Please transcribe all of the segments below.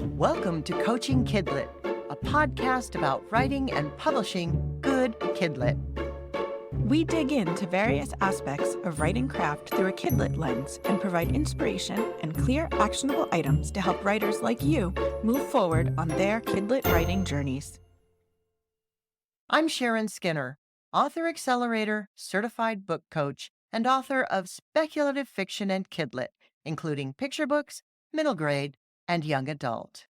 Welcome to Coaching Kidlit, a podcast about writing and publishing good Kidlit. We dig into various aspects of writing craft through a Kidlit lens and provide inspiration and clear, actionable items to help writers like you move forward on their Kidlit writing journeys. I'm Sharon Skinner, author accelerator, certified book coach, and author of speculative fiction and Kidlit, including picture books, middle grade, and young adult.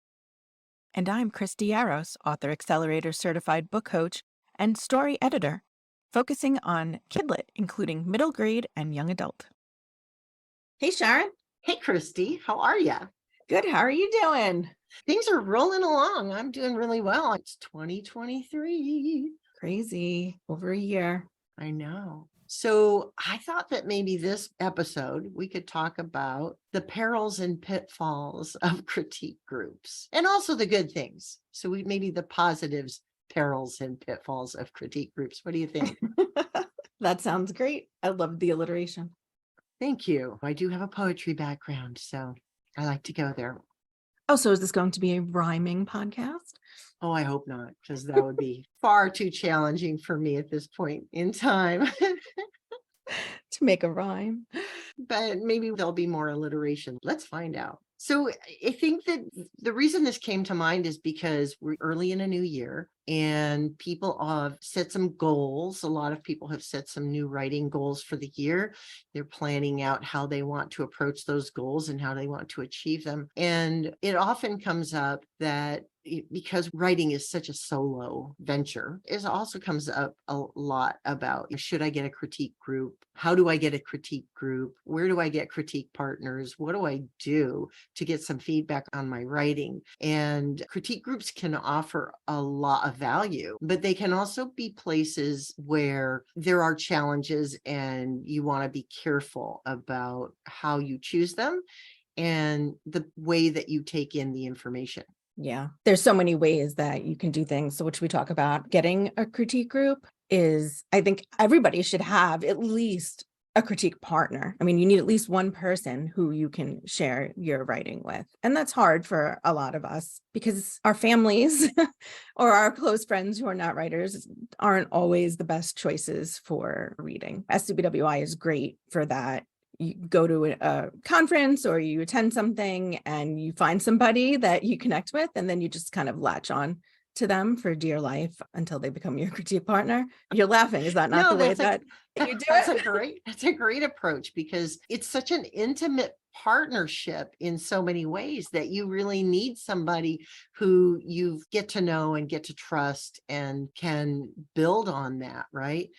And I'm Christy Yaros, author accelerator, certified book coach, and story editor, focusing on Kidlit, including middle grade and young adult. Hey, Sharon. Hey, Christy. How are you? Good. How are you doing? Things are rolling along. I'm doing really well. It's 2023. Crazy. Over a year. I know. So I thought that maybe this episode we could talk about the perils and pitfalls of critique groups and also the good things. So maybe the positives, perils and pitfalls of critique groups. What do you think? That sounds great. I love the alliteration. Thank you. I do have a poetry background, so I like to go there. Oh, so is this going to be a rhyming podcast? Oh, I hope not, because that would be far too challenging for me at this point in time. To make a rhyme. But maybe there'll be more alliteration. Let's find out. So I think that the reason this came to mind is because we're early in a new year and people have set some goals. A lot of people have set some new writing goals for the year. They're planning out how they want to approach those goals and how they want to achieve them. And it often comes up that because writing is such a solo venture, it also comes up a lot about, should I get a critique group? How do I get a critique group? Where do I get critique partners? What do I do to get some feedback on my writing? And critique groups can offer a lot of value, but they can also be places where there are challenges and you want to be careful about how you choose them and the way that you take in the information. Yeah, there's so many ways that you can do things. So which we talk about. Getting a critique group is, I think everybody should have at least a critique partner. I mean, you need at least one person who you can share your writing with. And that's hard for a lot of us because our families or our close friends who are not writers aren't always the best choices for reading. SCBWI is great for that. You go to a conference or you attend something and you find somebody that you connect with, and then you just kind of latch on to them for dear life until they become your critique partner. You're laughing. Is that not the way that you do it? That's a great approach because it's such an intimate partnership in so many ways that you really need somebody who you get to know and get to trust and can build on that, right?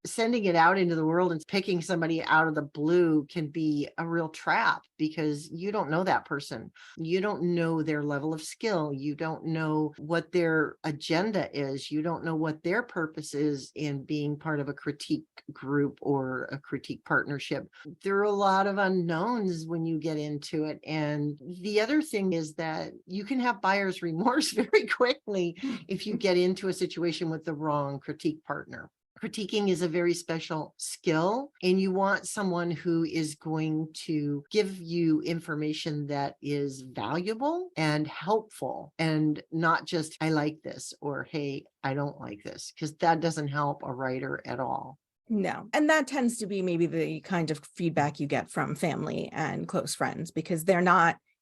Sending it out into the world and picking somebody out of the blue can be a real trap because you don't know that person. You don't know their level of skill. You don't know what their agenda is. You don't know what their purpose is in being part of a critique group or a critique partnership. There are a lot of unknowns when you get into it. And the other thing is that you can have buyer's remorse very quickly if you get into a situation with the wrong critique partner. Critiquing is a very special skill, and you want someone who is going to give you information that is valuable and helpful and not just, I like this or, hey, I don't like this, because that doesn't help a writer at all. No. And that tends to be maybe the kind of feedback you get from family and close friends, because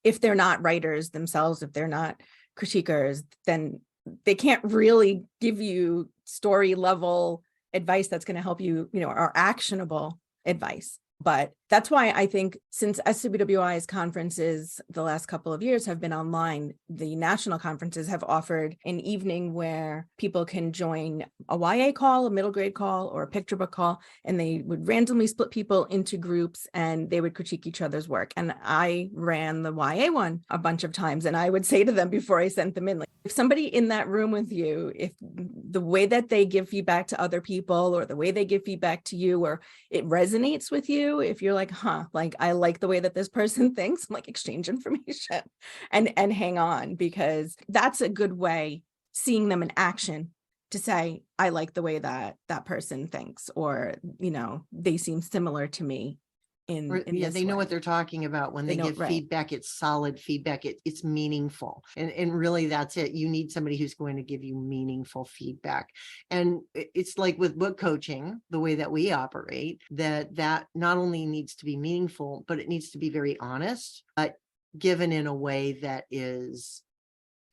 if they're not writers themselves, if they're not critiquers, then they can't really give you story level advice that's going to help you, or actionable advice. But that's why I think since SCBWI's conferences the last couple of years have been online, the national conferences have offered an evening where people can join a YA call, a middle grade call, or a picture book call, and they would randomly split people into groups and they would critique each other's work. And I ran the YA one a bunch of times, and I would say to them before I sent them in, like, if somebody in that room with you, if the way that they give feedback to other people or the way they give feedback to you, or it resonates with you, if you're like, like, I like the way that this person thinks, like, exchange information and hang on, because that's a good way, seeing them in action, to say, I like the way that that person thinks, or, they seem similar to me in Yeah, this they know way. what they're talking about when they know, give right. feedback. It's solid feedback. It's meaningful. And really that's it. You need somebody who's going to give you meaningful feedback. And it's like with book coaching, the way that we operate, that not only needs to be meaningful, but it needs to be very honest, but given in a way that is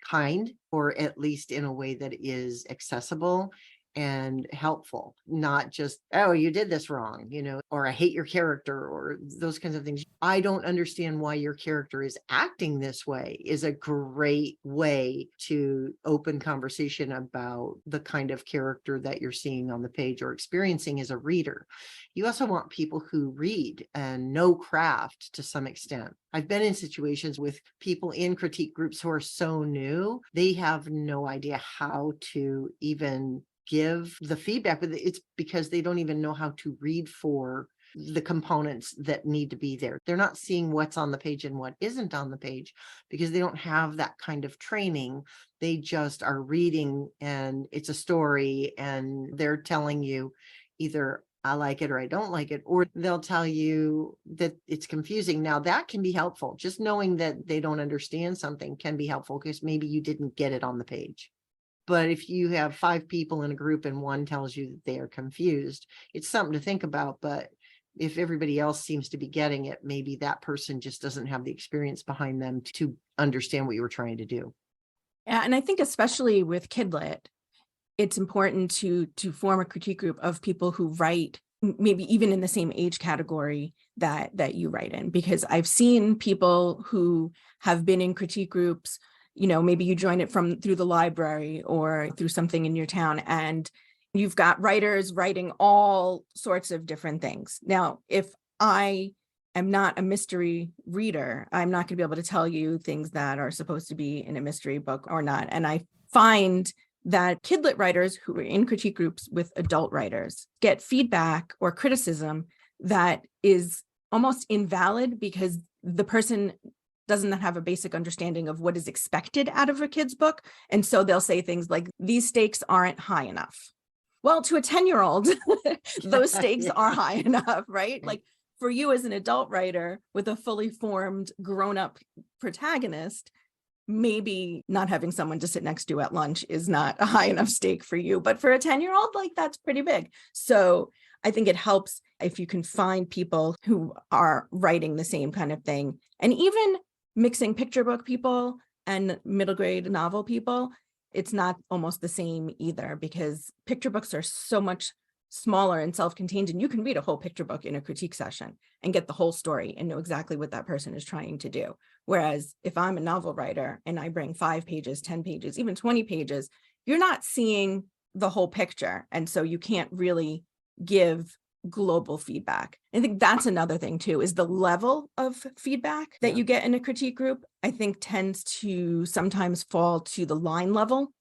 kind, or at least in a way that is accessible and helpful, not just, oh, you did this wrong, or I hate your character, or those kinds of things. I don't understand why your character is acting this way is a great way to open conversation about the kind of character that you're seeing on the page or experiencing as a reader. You also want people who read and know craft to some extent. I've been in situations with people in critique groups who are so new, they have no idea how to even give the feedback, but it's because they don't even know how to read for the components that need to be there. They're not seeing what's on the page and what isn't on the page because they don't have that kind of training. They just are reading and it's a story and they're telling you either I like it or I don't like it, or they'll tell you that it's confusing. Now that can be helpful. Just knowing that they don't understand something can be helpful because maybe you didn't get it on the page. But if you have 5 people in a group and one tells you that they are confused, it's something to think about. But if everybody else seems to be getting it, maybe that person just doesn't have the experience behind them to understand what you were trying to do. Yeah, and I think especially with Kidlit, it's important to form a critique group of people who write maybe even in the same age category that you write in, because I've seen people who have been in critique groups, maybe you join it through the library or through something in your town, and you've got writers writing all sorts of different things. Now, if I am not a mystery reader, I'm not going to be able to tell you things that are supposed to be in a mystery book or not. And I find that Kidlit writers who are in critique groups with adult writers get feedback or criticism that is almost invalid because the person doesn't have a basic understanding of what is expected out of a kid's book. And so they'll say things like, these stakes aren't high enough. Well, to a 10-year-old, those stakes Yeah. are high enough, right? Right. Like for you as an adult writer with a fully formed, grown-up protagonist, maybe not having someone to sit next to at lunch is not a high enough stake for you. But for a 10-year-old, like that's pretty big. So I think it helps if you can find people who are writing the same kind of thing. And even mixing picture book people and middle grade novel people, it's not almost the same either, because picture books are so much smaller and self-contained, and you can read a whole picture book in a critique session and get the whole story and know exactly what that person is trying to do. Whereas if I'm a novel writer and I bring 5 pages, 10 pages, even 20 pages, you're not seeing the whole picture. And so you can't really give global feedback. I think that's another thing too, is the level of feedback that you get in a critique group, I think tends to sometimes fall to the line level.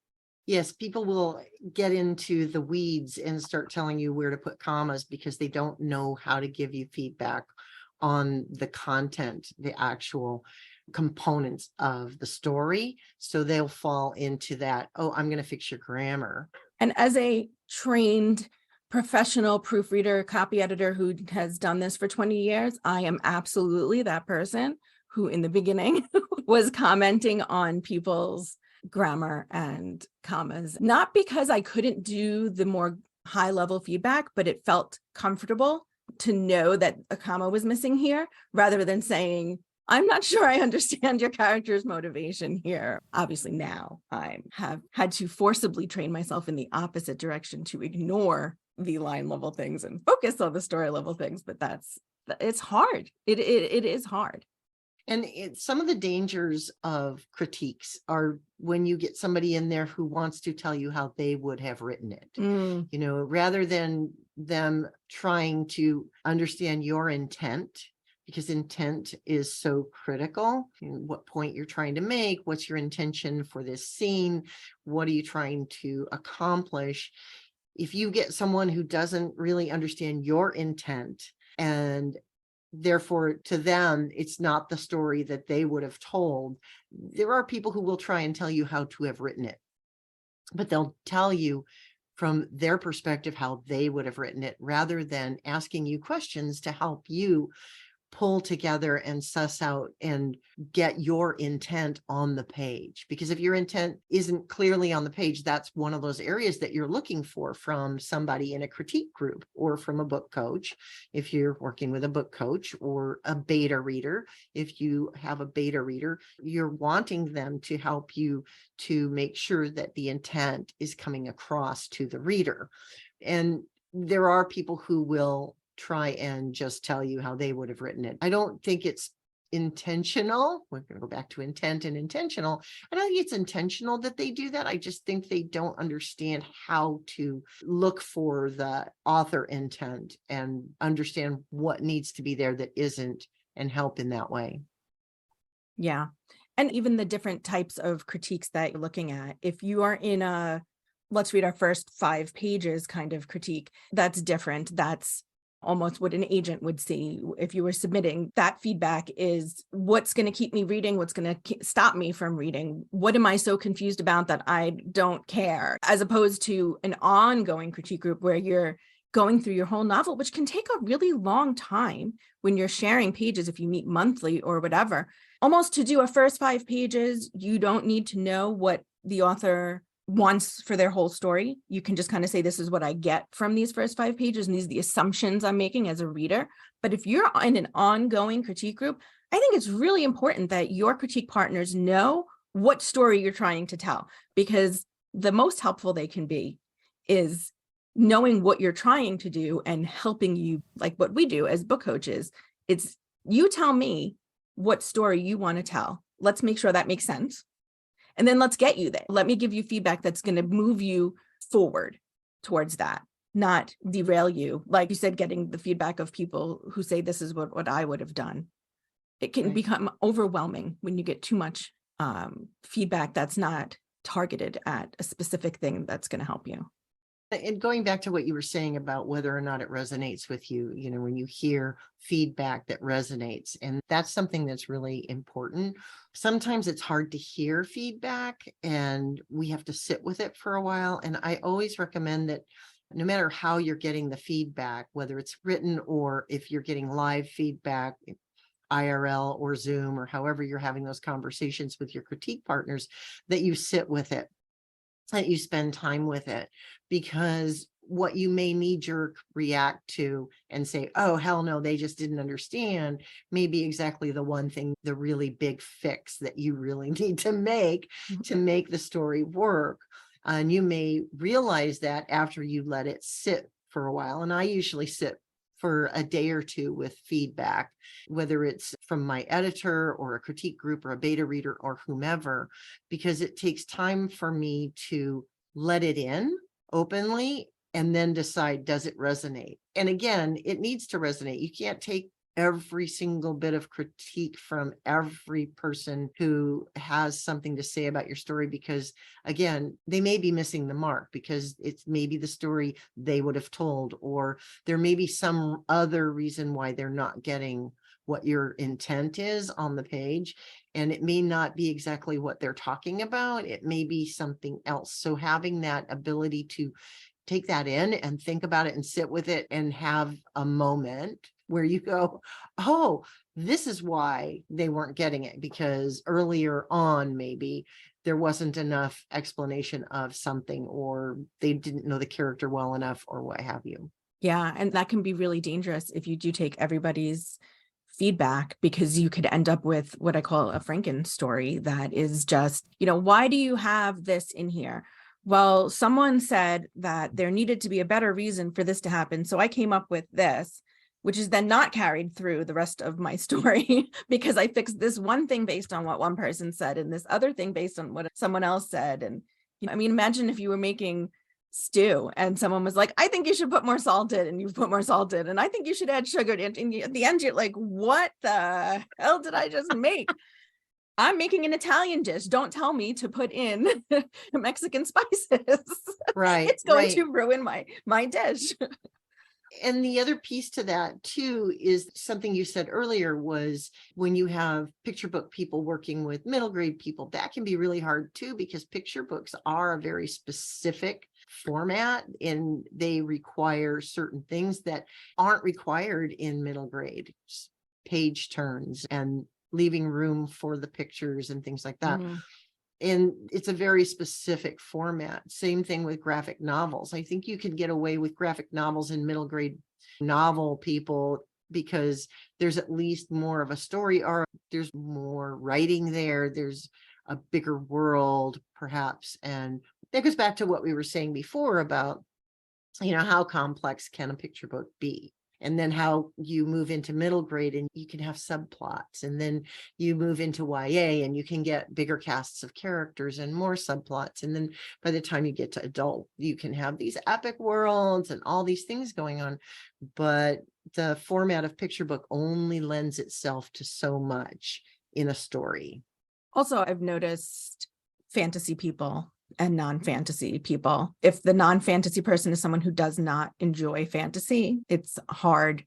Yes, people will get into the weeds and start telling you where to put commas because they don't know how to give you feedback on the content, the actual components of the story. So they'll fall into that, oh, I'm going to fix your grammar. And as a trained professional proofreader, copy editor who has done this for 20 years, I am absolutely that person who in the beginning was commenting on people's grammar and commas, not because I couldn't do the more high level feedback, but it felt comfortable to know that a comma was missing here, rather than saying, I'm not sure I understand your character's motivation here. Obviously now I have had to forcibly train myself in the opposite direction to ignore the line level things and focus on the story level things, but it's hard. It is hard. And some of the dangers of critiques are when you get somebody in there who wants to tell you how they would have written it, rather than them trying to understand your intent, because intent is so critical. What point you're trying to make, what's your intention for this scene, what are you trying to accomplish? If you get someone who doesn't really understand your intent, and therefore to them it's not the story that they would have told, there are people who will try and tell you how to have written it, but they'll tell you from their perspective how they would have written it, rather than asking you questions to help you pull together and suss out and get your intent on the page. Because if your intent isn't clearly on the page, that's one of those areas that you're looking for from somebody in a critique group or from a book coach. If you're working with a book coach or a beta reader, if you have a beta reader, you're wanting them to help you to make sure that the intent is coming across to the reader. And there are people who will try and just tell you how they would have written it. I don't think it's intentional. We're going to go back to intent and intentional. I don't think it's intentional that they do that. I just think they don't understand how to look for the author intent and understand what needs to be there that isn't, and help in that way. Yeah. And even the different types of critiques that you're looking at. If you are in a, let's read our first 5 pages kind of critique, that's different. That's almost what an agent would see if you were submitting. That feedback is what's going to keep me reading, what's going to stop me from reading, what am I so confused about that I don't care, as opposed to an ongoing critique group where you're going through your whole novel, which can take a really long time when you're sharing pages, if you meet monthly or whatever. Almost to do a first 5 pages, you don't need to know what the author wants for their whole story. You can just kind of say, this is what I get from these first 5 pages, and these are the assumptions I'm making as a reader. But if you're in an ongoing critique group, I think it's really important that your critique partners know what story you're trying to tell, because the most helpful they can be is knowing what you're trying to do and helping you, like what we do as book coaches. It's, you tell me what story you want to tell. Let's make sure that makes sense. And then let's get you there. Let me give you feedback that's going to move you forward towards that, not derail you. Like you said, getting the feedback of people who say, this is what I would have done. It can become overwhelming when you get too much feedback that's not targeted at a specific thing that's going to help you. And going back to what you were saying about whether or not it resonates with you, you know, when you hear feedback that resonates, and that's something that's really important. Sometimes it's hard to hear feedback and we have to sit with it for a while. And I always recommend that no matter how you're getting the feedback, whether it's written or if you're getting live feedback, IRL or Zoom, or however you're having those conversations with your critique partners, that you sit with it, that you spend time with it, because what you may knee-jerk react to and say, oh, hell no, they just didn't understand, may be exactly the one thing, the really big fix that you really need to make the story work. And you may realize that after you let it sit for a while. And I usually sit for a day or two with feedback, whether it's from my editor or a critique group or a beta reader or whomever, because it takes time for me to let it in openly and then decide, does it resonate? And again, it needs to resonate. You can't take every single bit of critique from every person who has something to say about your story, because again, they may be missing the mark, because it's maybe the story they would have told, or there may be some other reason why they're not getting what your intent is on the page. And it may not be exactly what they're talking about. It may be something else. So having that ability to take that in and think about it and sit with it and have a moment where you go, oh, this is why they weren't getting it, because earlier on, maybe there wasn't enough explanation of something, or they didn't know the character well enough, or what have you. Yeah. And that can be really dangerous if you do take everybody's feedback, because you could end up with what I call a Franken story that is just, why do you have this in here? Well, someone said that there needed to be a better reason for this to happen, so I came up with this, which is then not carried through the rest of my story because I fixed this one thing based on what one person said and this other thing based on what someone else said. And imagine if you were making stew and someone was like, I think you should put more salt in, and you put more salt in, and I think you should add sugar in. And at the end, you're like, what the hell did I just make? I'm making an Italian dish. Don't tell me to put in Mexican spices. Right. It's going to ruin my dish. And the other piece to that too is something you said earlier, was when you have picture book people working with middle grade people, that can be really hard too, because picture books are a very specific format and they require certain things that aren't required in middle grade. page turns and leaving room for the pictures and things like that. Mhm. And it's a very specific format. Same thing with graphic novels. I think you can get away with graphic novels in middle grade novel people because there's at least more of a story arc. There's more writing there. There's a bigger world, perhaps. And that goes back to what we were saying before about, how complex can a picture book be? And then how you move into middle grade and you can have subplots. And then you move into YA and you can get bigger casts of characters and more subplots. And then by the time you get to adult, you can have these epic worlds and all these things going on. But the format of picture book only lends itself to so much in a story. Also, I've noticed fantasy people and non-fantasy people. If the non-fantasy person is someone who does not enjoy fantasy, it's hard.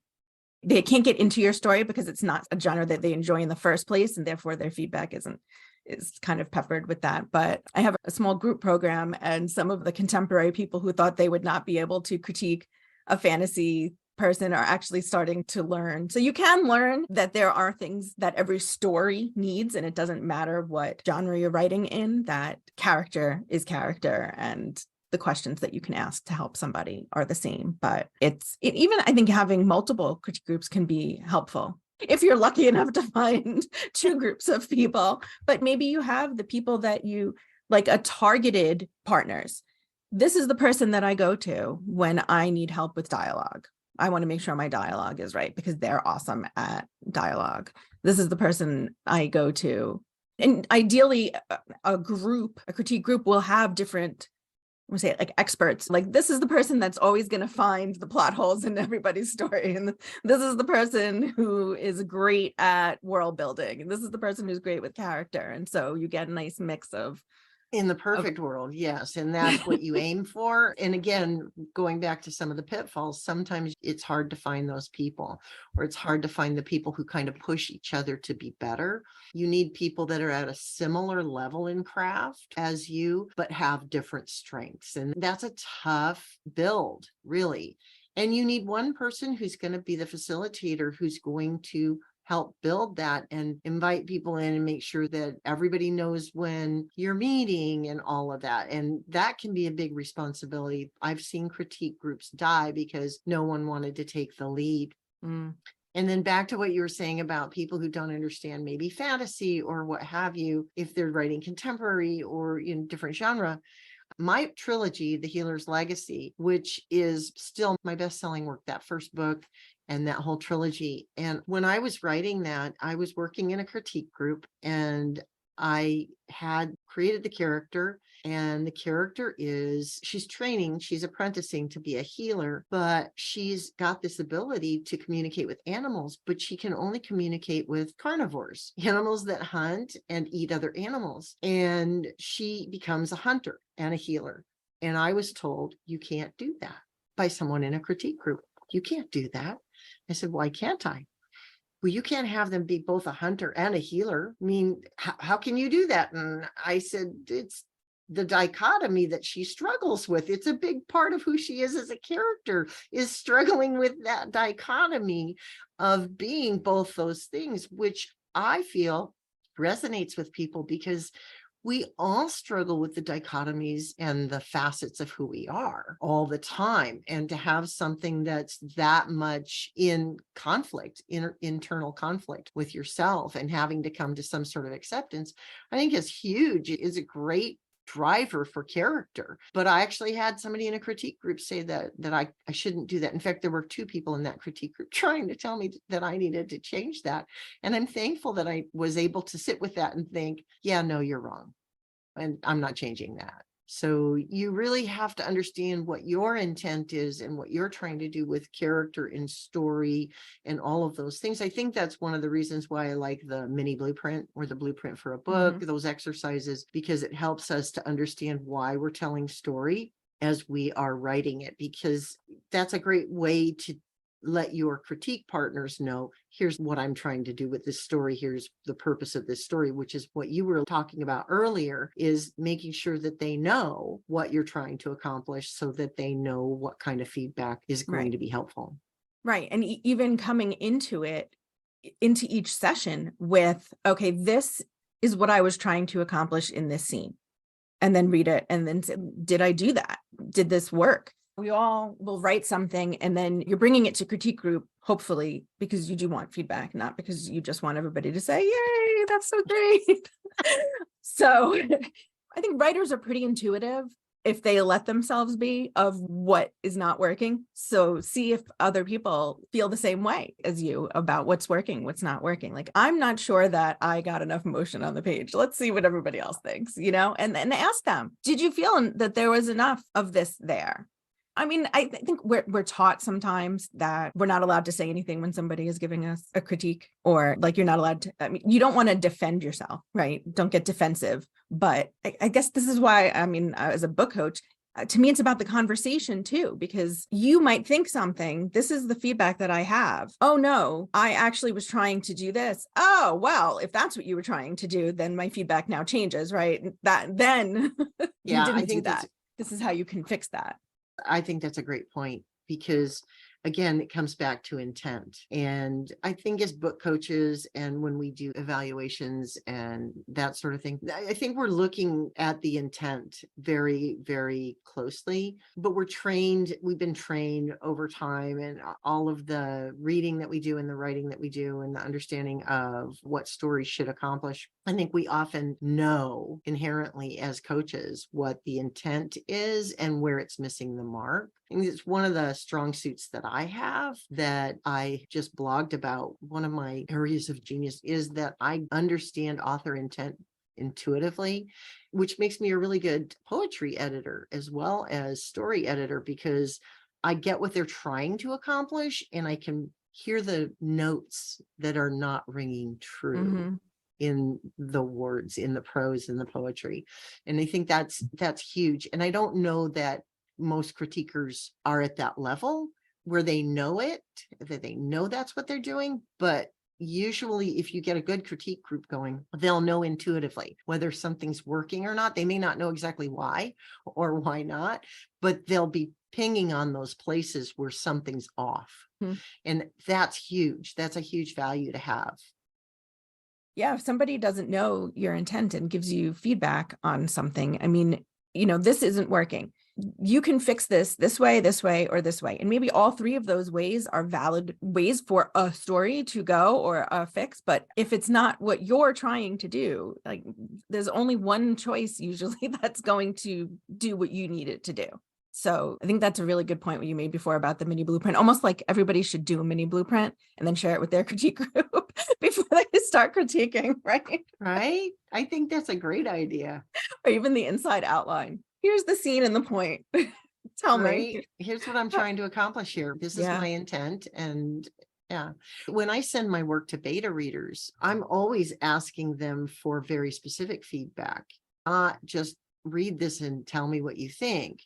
They can't get into your story because it's not a genre that they enjoy in the first place, and therefore their feedback is kind of peppered with that. But I have a small group program, and some of the contemporary people who thought they would not be able to critique a fantasy person are actually starting to learn. So you can learn that there are things that every story needs, and it doesn't matter what genre you're writing in, that character is character, and the questions that you can ask to help somebody are the same. But even I think having multiple critique groups can be helpful if you're lucky enough to find two groups of people. But maybe you have the people that you like, a targeted partners. This is the person that I go to when I need help with dialogue. I want to make sure my dialogue is right because they're awesome at dialogue. This is the person I go to. And ideally, a critique group will have different, I'm gonna say it, like experts. Like, this is the person that's always going to find the plot holes in everybody's story. And this is the person who is great at world building. And this is the person who's great with character. And so you get a nice mix of. In the perfect world, yes. And that's what you aim for. And again, going back to some of the pitfalls, sometimes it's hard to find those people, or it's hard to find the people who kind of push each other to be better. You need people that are at a similar level in craft as you, but have different strengths. And that's a tough build, really. And you need one person who's going to be the facilitator, who's going to help build that and invite people in and make sure that everybody knows when you're meeting and all of that. And that can be a big responsibility. I've seen critique groups die because no one wanted to take the lead. And then back to what you were saying about people who don't understand maybe fantasy or what have you, if they're writing contemporary or in different genre. My trilogy, The Healer's Legacy, which is still my best-selling work, that first book and that whole trilogy. And when I was writing that, I was working in a critique group, and I had created the character, and the character she's apprenticing to be a healer, but she's got this ability to communicate with animals, but she can only communicate with carnivores, animals that hunt and eat other animals. And she becomes a hunter and a healer. And I was told, you can't do that, by someone in a critique group. You can't do that. I said, why can't I? Well, you can't have them be both a hunter and a healer. I mean, how can you do that? And I said, it's the dichotomy that she struggles with. It's a big part of who she is as a character, is struggling with that dichotomy of being both those things, which I feel resonates with people because we all struggle with the dichotomies and the facets of who we are all the time. And to have something that's that much in conflict, internal conflict with yourself, and having to come to some sort of acceptance, I think is huge. It is a great driver for character. But I actually had somebody in a critique group say that I shouldn't do that. In fact, there were two people in that critique group trying to tell me that I needed to change that. And I'm thankful that I was able to sit with that and think, yeah, no, you're wrong. And I'm not changing that. So you really have to understand what your intent is and what you're trying to do with character and story and all of those things. I think that's one of the reasons why I like the mini blueprint or the blueprint for a book, those exercises, because it helps us to understand why we're telling story as we are writing it, because that's a great way to let your critique partners know, here's what I'm trying to do with this story. Here's the purpose of this story, which is what you were talking about earlier, is making sure that they know what you're trying to accomplish so that they know what kind of feedback is going to be helpful. Right. And even coming into it, into each session with, okay, this is what I was trying to accomplish in this scene. And then read it and then say, did I do that? Did this work? We all will write something and then you're bringing it to critique group, hopefully, because you do want feedback, not because you just want everybody to say, yay, that's so great. So I think writers are pretty intuitive if they let themselves be of what is not working. So see if other people feel the same way as you about what's working, what's not working. Like, I'm not sure that I got enough emotion on the page. Let's see what everybody else thinks, and ask them, did you feel that there was enough of this there? I mean, I think we're taught sometimes that we're not allowed to say anything when somebody is giving us a critique, or like you're not allowed to, I mean, you don't want to defend yourself, right? Don't get defensive. But I guess this is why, I mean, as a book coach, to me, it's about the conversation too, because you might think something, this is the feedback that I have. Oh no, I actually was trying to do this. Oh, well, if that's what you were trying to do, then my feedback now changes, right? That then Yeah, you I didn't do think that. This is how you can fix that. I think that's a great point, because again, it comes back to intent. And I think as book coaches, and when we do evaluations and that sort of thing, I think we're looking at the intent very, very closely. But we've been trained over time, and all of the reading that we do and the writing that we do and the understanding of what stories should accomplish. I think we often know inherently as coaches what the intent is and where it's missing the mark. And it's one of the strong suits that I have that I just blogged about. One of my areas of genius is that I understand author intent intuitively, which makes me a really good poetry editor as well as story editor, because I get what they're trying to accomplish and I can hear the notes that are not ringing true. Mm-hmm. In the words, in the prose, in the poetry. And I think that's huge. And I don't know that most critiquers are at that level where they know it, that they know that's what they're doing. But usually if you get a good critique group going, they'll know intuitively whether something's working or not. They may not know exactly why or why not, but they'll be pinging on those places where something's off. And that's huge. That's a huge value to have. Yeah, if somebody doesn't know your intent and gives you feedback on something, I mean, this isn't working. You can fix this way, or this way. And maybe all three of those ways are valid ways for a story to go or a fix. But if it's not what you're trying to do, like, there's only one choice usually that's going to do what you need it to do. So I think that's a really good point what you made before about the mini blueprint, almost like everybody should do a mini blueprint and then share it with their critique group before they start critiquing, right? Right? I think that's a great idea. Or even the inside outline. Here's the scene and the point. Tell me. Here's what I'm trying to accomplish here. This is my intent. And yeah, when I send my work to beta readers, I'm always asking them for very specific feedback, not just read this and tell me what you think.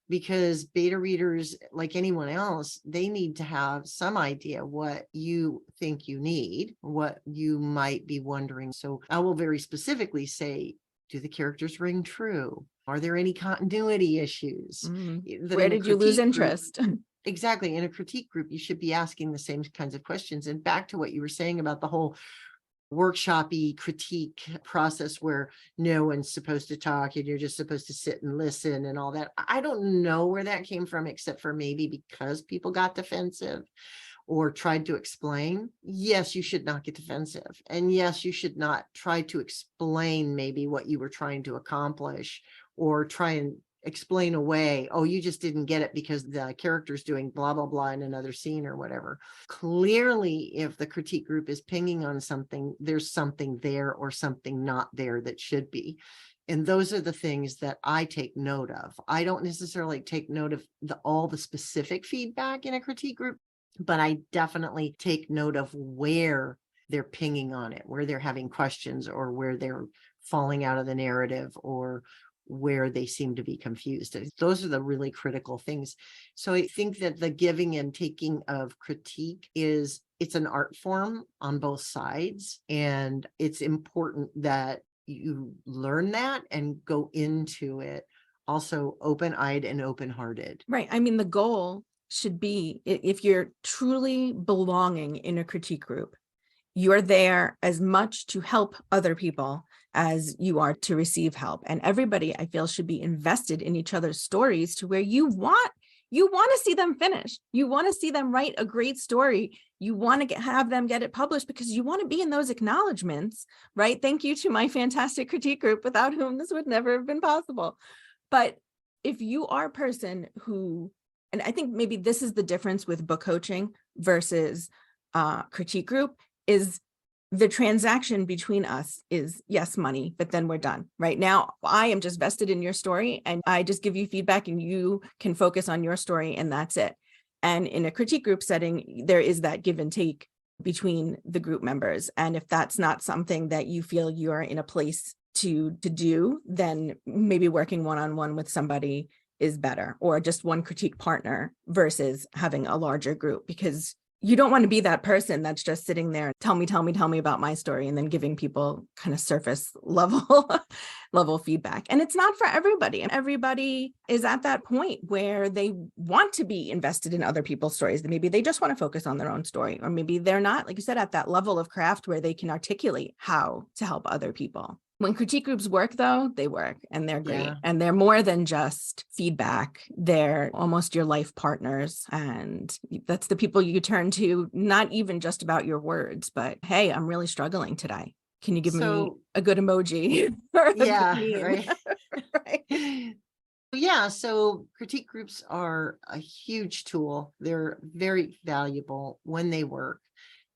Because beta readers, like anyone else, they need to have some idea what you think you need, what you might be wondering. So I will very specifically say, do the characters ring true? Are there any continuity issues? Mm-hmm. Where did you lose interest? Exactly. In a critique group, you should be asking the same kinds of questions. And back to what you were saying about the whole workshop-y critique process where no one's supposed to talk and you're just supposed to sit and listen and all that. I don't know where that came from, except for maybe because people got defensive or tried to explain. Yes, you should not get defensive. And yes, you should not try to explain maybe what you were trying to accomplish, or try and explain away, oh, you just didn't get it because the character's doing blah, blah, blah in another scene or whatever. Clearly, if the critique group is pinging on something, there's something there or something not there that should be. And those are the things that I take note of. I don't necessarily take note of all the specific feedback in a critique group, but I definitely take note of where they're pinging on it, where they're having questions, or where they're falling out of the narrative, or where they seem to be confused. Those are the really critical things. So I think that the giving and taking of critique it's an art form on both sides. And it's important that you learn that and go into it also open-eyed and open-hearted. Right. I mean, the goal should be, if you're truly belonging in a critique group, You're there as much to help other people as you are to receive help. And everybody, I feel, should be invested in each other's stories to where you want to see them finish. You want to see them write a great story. You want to have them get it published because you want to be in those acknowledgments, right? Thank you to my fantastic critique group, without whom this would never have been possible. But if you are a person who, and I think maybe this is the difference with book coaching versus critique group, is the transaction between us is, yes, money, but then we're done. Right now, I am just vested in your story and I just give you feedback and you can focus on your story and that's it. And in a critique group setting, there is that give and take between the group members. And if that's not something that you feel you're in a place to do, then maybe working one-on-one with somebody is better, or just one critique partner versus having a larger group, because you don't want to be that person that's just sitting there, tell me about my story, and then giving people kind of surface level feedback. And it's not for everybody. And everybody is at that point where they want to be invested in other people's stories. Maybe they just want to focus on their own story, or maybe they're not, like you said, at that level of craft where they can articulate how to help other people. When critique groups work, though, they work and they're great. Yeah. And they're more than just feedback. They're almost your life partners. And that's the people you turn to, not even just about your words, but, hey, I'm really struggling today. Can you give me a good emoji? Yeah, right. Right. Yeah, so critique groups are a huge tool. They're very valuable when they work.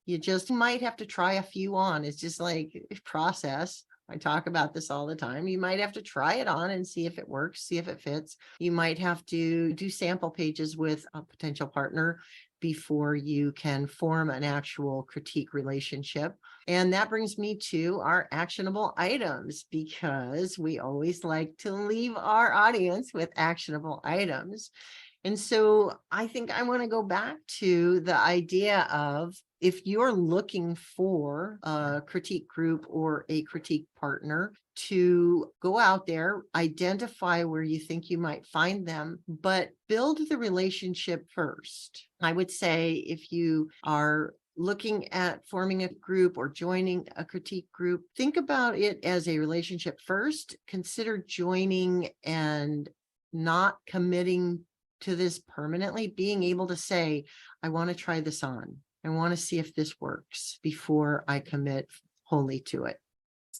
You just might have to try a few on. It's just like a process. I talk about this all the time. You might have to try it on and see if it works, see if it fits. You might have to do sample pages with a potential partner before you can form an actual critique relationship. And that brings me to our actionable items, because we always like to leave our audience with actionable items. And so I think I want to go back to the idea of, if you're looking for a critique group or a critique partner, to go out there, identify where you think you might find them, but build the relationship first. I would say if you are looking at forming a group or joining a critique group, think about it as a relationship first. Consider joining and not committing to this permanently, being able to say, I want to try this on. I want to see if this works before I commit wholly to it.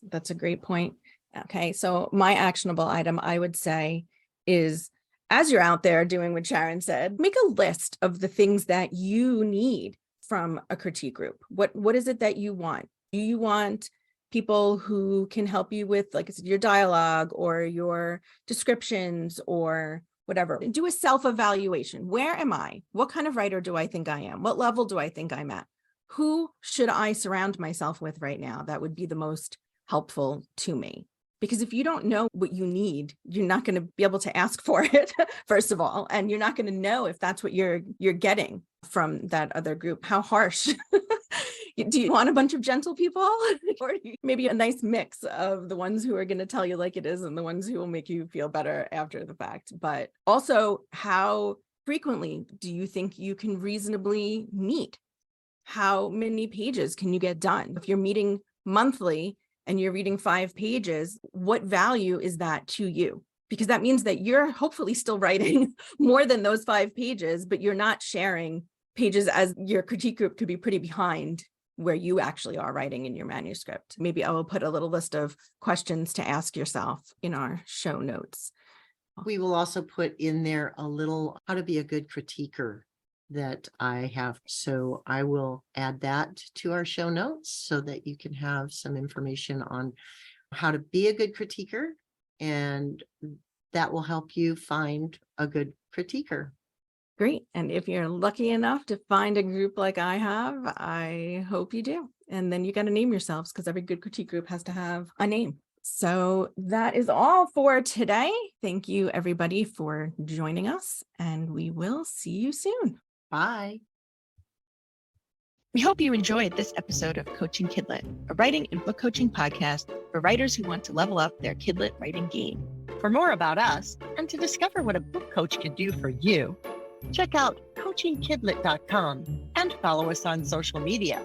That's a great point. Okay, so my actionable item, I would say, is, as you're out there doing what Sharon said, make a list of the things that you need from a critique group. What is it that you want? Do you want people who can help you with, like I said, your dialogue or your descriptions or whatever? Do a self-evaluation. Where am I? What kind of writer do I think I am? What level do I think I'm at? Who should I surround myself with right now that would be the most helpful to me? Because if you don't know what you need, you're not going to be able to ask for it, first of all, and you're not going to know if that's what you're getting from that other group. How harsh. Do you want a bunch of gentle people, or maybe a nice mix of the ones who are going to tell you like it is and the ones who will make you feel better after the fact? But also, how frequently do you think you can reasonably meet? How many pages can you get done? If you're meeting monthly and you're reading 5 pages, what value is that to you? Because that means that you're hopefully still writing more than those 5 pages, but you're not sharing pages, as your critique group could be pretty behind where you actually are writing in your manuscript. Maybe I will put a little list of questions to ask yourself in our show notes. We will also put in there a little how to be a good critiquer that I have. So I will add that to our show notes so that you can have some information on how to be a good critiquer, and that will help you find a good critiquer. Great. And if you're lucky enough to find a group like I have, I hope you do. And then you got to name yourselves, because every good critique group has to have a name. So that is all for today. Thank you, everybody, for joining us, and we will see you soon. Bye. We hope you enjoyed this episode of Coaching Kidlit, a writing and book coaching podcast for writers who want to level up their Kidlit writing game. For more about us and to discover what a book coach can do for you, check out coachingkidlit.com and follow us on social media.